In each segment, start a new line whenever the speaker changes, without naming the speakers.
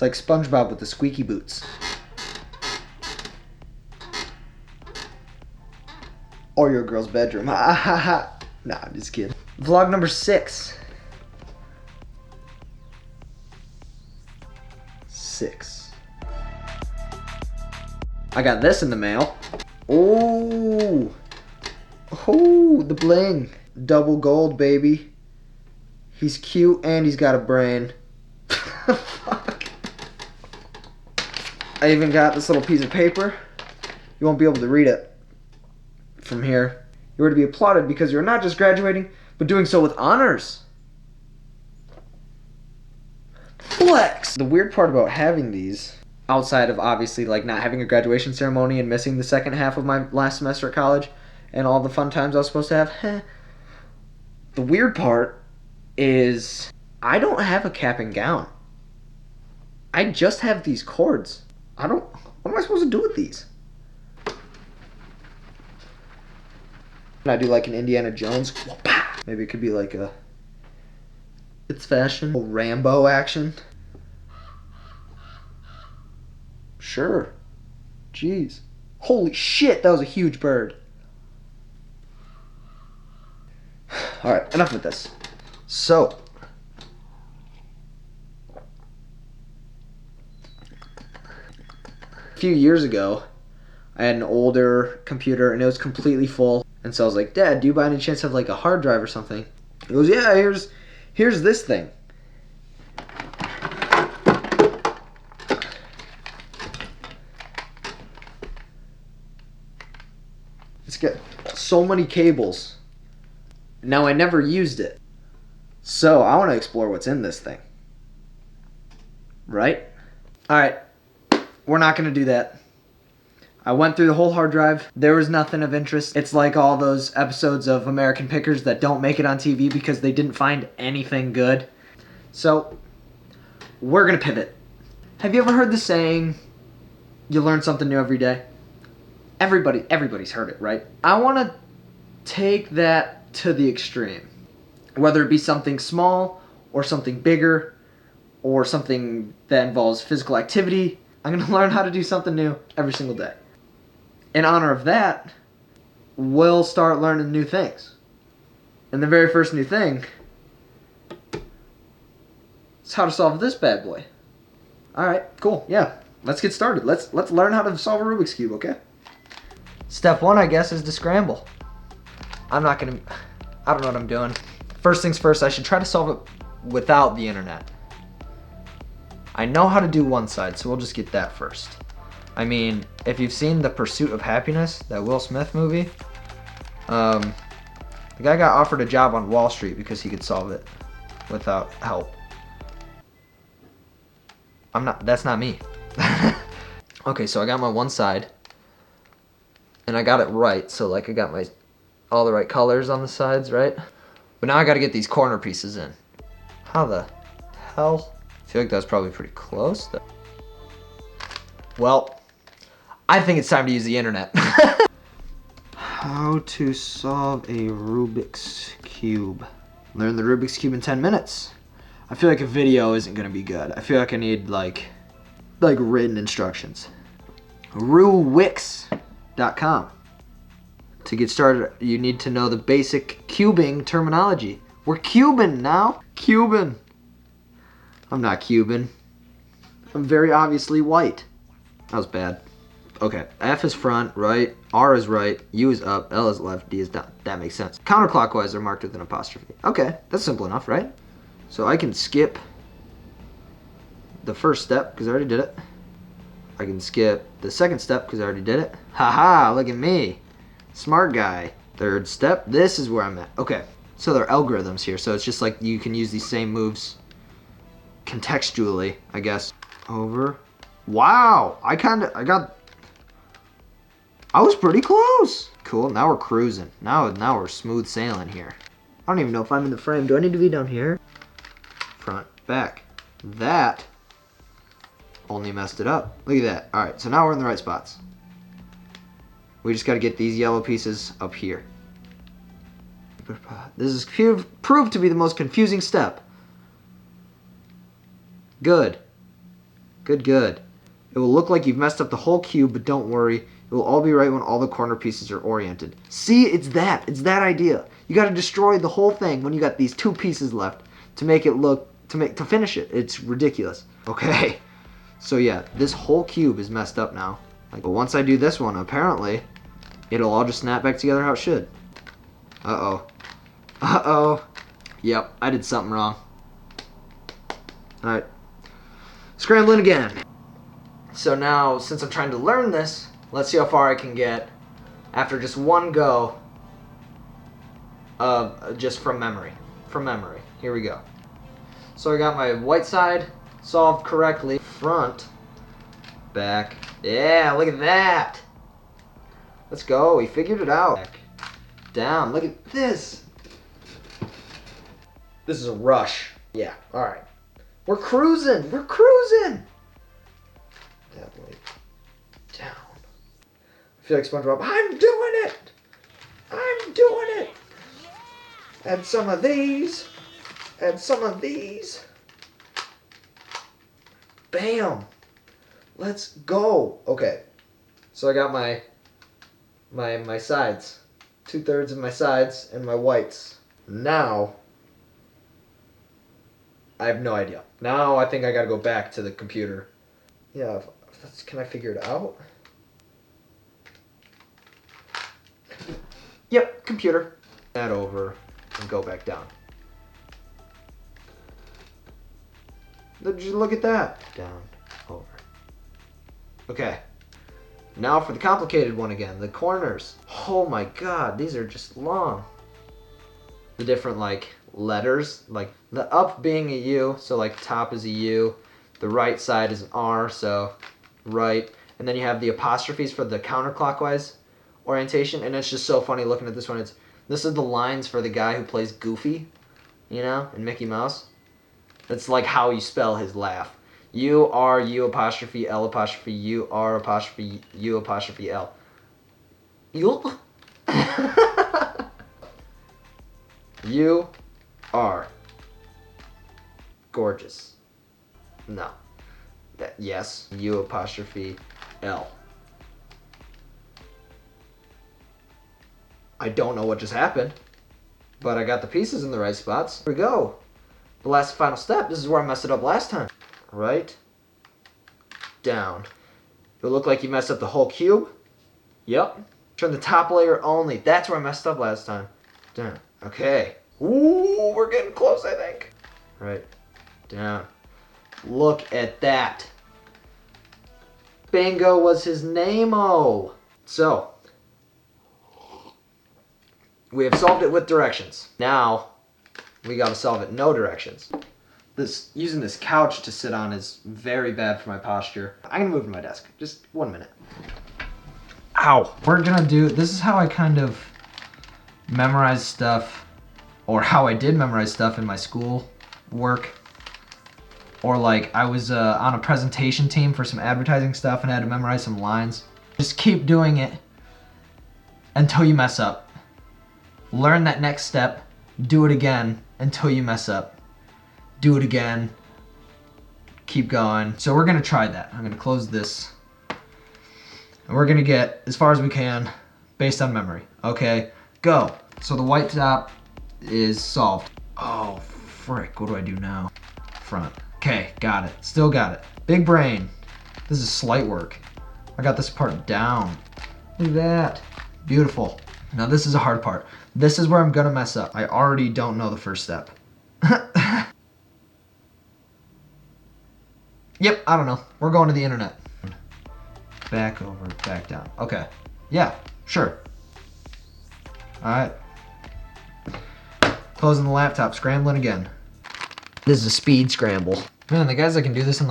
It's like SpongeBob with the squeaky boots. Or your girl's bedroom. Ha ha ha. Nah, I'm just kidding. Vlog number 6. 6. I got this in the mail. Oh. Oh, the bling. Double gold, baby. He's cute and he's got a brain. Fuck. I even got this little piece of paper. You won't be able to read it from here. You are to be applauded because you're not just graduating, but doing so with honors. Flex! The weird part about having these, outside of obviously like not having a graduation ceremony and missing the second half of my last semester at college and all the fun times I was supposed to have, the weird part is I don't have a cap and gown. I just have these cords. What am I supposed to do with these? Can I do like an Indiana Jones? Maybe it could be like a It's fashion. Rambo action. Sure. Jeez. Holy shit, that was a huge bird. Alright, enough with this. So, a few years ago, I had an older computer and it was completely full. And so I was like, Dad, do you by any chance have like a hard drive or something? He goes, yeah, here's this thing. It's got so many cables. Now I never used it. So I want to explore what's in this thing. Right? Alright, we're not going to do that. I went through the whole hard drive. There was nothing of interest. It's like all those episodes of American Pickers that don't make it on TV because they didn't find anything good. So, we're going to pivot. Have you ever heard the saying, you learn something new every day? Everybody's heard it, right? I want to take that to the extreme. Whether it be something small or something bigger or something that involves physical activity, I'm going to learn how to do something new every single day. In honor of that, we'll start learning new things. And the very first new thing is how to solve this bad boy. Alright, cool, yeah. Let's get started. Let's learn how to solve a Rubik's Cube, okay? Step 1, I guess, is to scramble. I don't know what I'm doing. First things first, I should try to solve it without the internet. I know how to do one side, so we'll just get that first. I mean, if you've seen The Pursuit of Happiness, that Will Smith movie, the guy got offered a job on Wall Street because he could solve it without help. That's not me. Okay, so I got my one side, and I got it right, so like I got all the right colors on the sides, right? But now I gotta get these corner pieces in. How the hell? I feel like that was probably pretty close. Well, I think it's time to use the internet. How to solve a Rubik's Cube. Learn the Rubik's Cube in 10 minutes. I feel like a video isn't gonna be good. I feel like I need like written instructions. Rubix.com. To get started, you need to know the basic cubing terminology. We're Cuban now. Cuban. I'm not Cuban. I'm very obviously white. That was bad. Okay, F is front, right, R is right, U is up, L is left, D is down. That makes sense. Counterclockwise are marked with an apostrophe. Okay, that's simple enough, right? So I can skip the first step because I already did it. I can skip the second step because I already did it. Haha, look at me. Smart guy. Third step, this is where I'm at. Okay, so there are algorithms here, so it's just like you can use these same moves contextually, I guess. Over. Wow, I was pretty close. Cool, now we're cruising. Now we're smooth sailing here. I don't even know if I'm in the frame. Do I need to be down here? Front, back. That only messed it up. Look at that. All right, so now we're in the right spots. We just got to get these yellow pieces up here. This is proved to be the most confusing step. Good. Good, good. It will look like you've messed up the whole cube, but don't worry. It will all be right when all the corner pieces are oriented. See, it's that. It's that idea. You got to destroy the whole thing when you got these 2 pieces left to make it look, to finish it. It's ridiculous. Okay. So yeah, this whole cube is messed up now. But once I do this one, apparently, it'll all just snap back together how it should. Uh-oh. Uh-oh. Yep, I did something wrong. Alright. Scrambling again. So now, since I'm trying to learn this, let's see how far I can get after just one go of just from memory. From memory. Here we go. So I got my white side solved correctly. Front, back. Yeah, look at that. Let's go. We figured it out. Back, down. Look at this. This is a rush. Yeah, alright. We're cruising. We're cruising. That way down. I feel like SpongeBob. I'm doing it. I'm doing it. Add some of these. Add some of these. Bam. Let's go. Okay. So I got my sides. 2/3 of my sides and my whites. Now I have no idea. Now I think I gotta go back to the computer. Yeah, can I figure it out? Yep, computer. That over and go back down. Just look at that. Down, over. Okay. Now for the complicated one again, the corners. Oh my god, these are just long. The different letters, like the up being a U, so top is a U, the right side is an R, so right, and then you have the apostrophes for the counterclockwise orientation, and it's just so funny looking at this one. This is the lines for the guy who plays Goofy, you know, in Mickey Mouse. That's like how you spell his laugh. U-R-U apostrophe L apostrophe U-R apostrophe U apostrophe L. You? You are gorgeous. No. Yes. U apostrophe L. I don't know what just happened, but I got the pieces in the right spots. Here we go. The last final step. This is where I messed it up last time. Right. Down. It'll look like you messed up the whole cube. Yep. Turn the top layer only. That's where I messed up last time. Down. Okay. Ooh, we're getting close, I think. Right. Down. Look at that. Bingo was his name-o. So, we have solved it with directions. Now, we gotta solve it no directions. Using this couch to sit on is very bad for my posture. I'm gonna move to my desk. Just 1 minute. Ow. We're gonna do, this is how I kind of memorize stuff, or how I did memorize stuff in my school work. Or I was on a presentation team for some advertising stuff and I had to memorize some lines. Just keep doing it until you mess up. Learn that next step, do it again until you mess up. Do it again, keep going. So we're gonna try that. I'm gonna close this. And we're gonna get as far as we can based on memory. Okay, go. So the white top is solved. Oh, frick, what do I do now? Front. Okay, got it, still got it. Big brain. This is slight work. I got this part down. Look at that, beautiful. Now this is a hard part. This is where I'm gonna mess up. I already don't know the first step. Yep, I don't know. We're going to the internet. Back over, back down. Okay. Yeah, sure. Alright. Closing the laptop, scrambling again. This is a speed scramble. Man, the guys that can do this in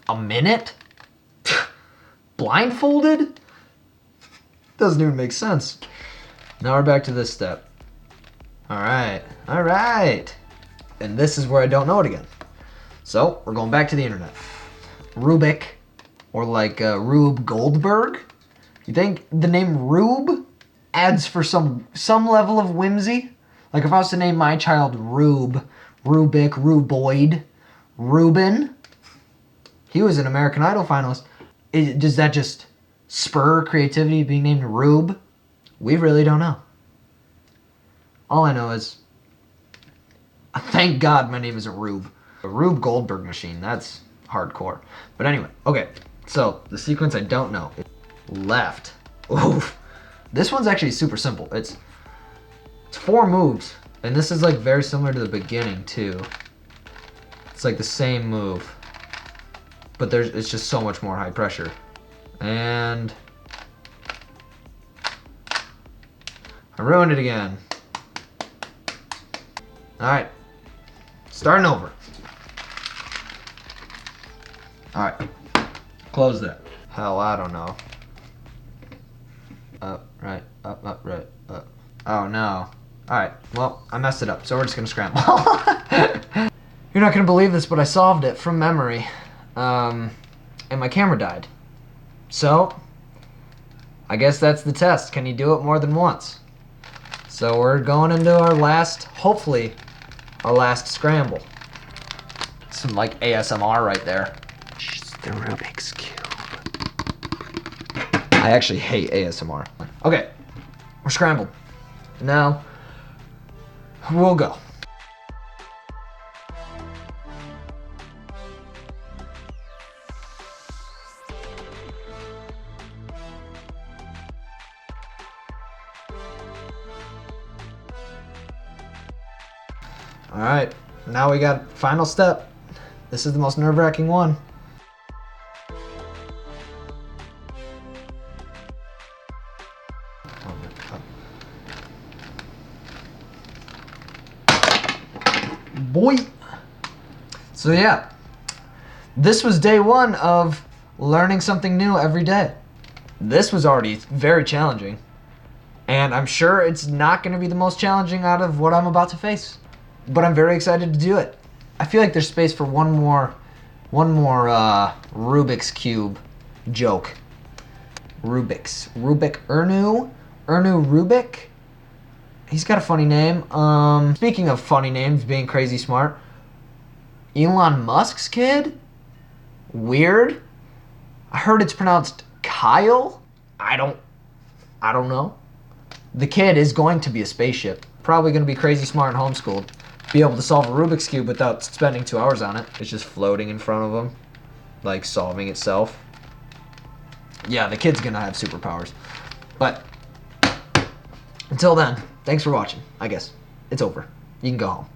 a minute? Blindfolded? Doesn't even make sense. Now we're back to this step. Alright, alright. And this is where I don't know it again. So, we're going back to the internet. Rubik, or Rube Goldberg. You think the name Rube adds for some level of whimsy? Like if I was to name my child Rube, Rubik, Ruboid, Ruben, He was an American Idol finalist. Does that just spur creativity being named Rube? We really don't know. All I know is, thank God my name isn't Rube. A Rube Goldberg machine, that's hardcore. But anyway, okay, so the sequence I don't know. Left. Oof. This one's actually super simple. It's 4 moves, and this is like very similar to the beginning too. It's like the same move, but it's just so much more high pressure. And I ruined it again. All right, starting over. All right, close that. Hell, I don't know. Up, right, up, right, up. Oh no. All right, well, I messed it up, so we're just gonna scramble. You're not gonna believe this, but I solved it from memory. And my camera died. So, I guess that's the test. Can you do it more than once? So we're going into our last, hopefully, our last scramble. Some like ASMR right there. The Rubik's Cube. I actually hate ASMR. Okay, we're scrambled. Now, we'll go. All right, now we got final step. This is the most nerve-wracking one. Boy. So yeah, this was day 1 of learning something new every day. This was already very challenging, and I'm sure it's not going to be the most challenging out of what I'm about to face. But I'm very excited to do it. I feel like there's space for one more Rubik's Cube joke. Rubik Ernu Rubik. He's got a funny name. Speaking of funny names being crazy smart, Elon Musk's kid? Weird. I heard it's pronounced Kyle. I don't know. The kid is going to be a spaceship. Probably going to be crazy smart and homeschooled. Be able to solve a Rubik's Cube without spending 2 hours on it. It's just floating in front of him, like solving itself. Yeah, the kid's gonna have superpowers. But until then, thanks for watching. I guess it's over. You can go home.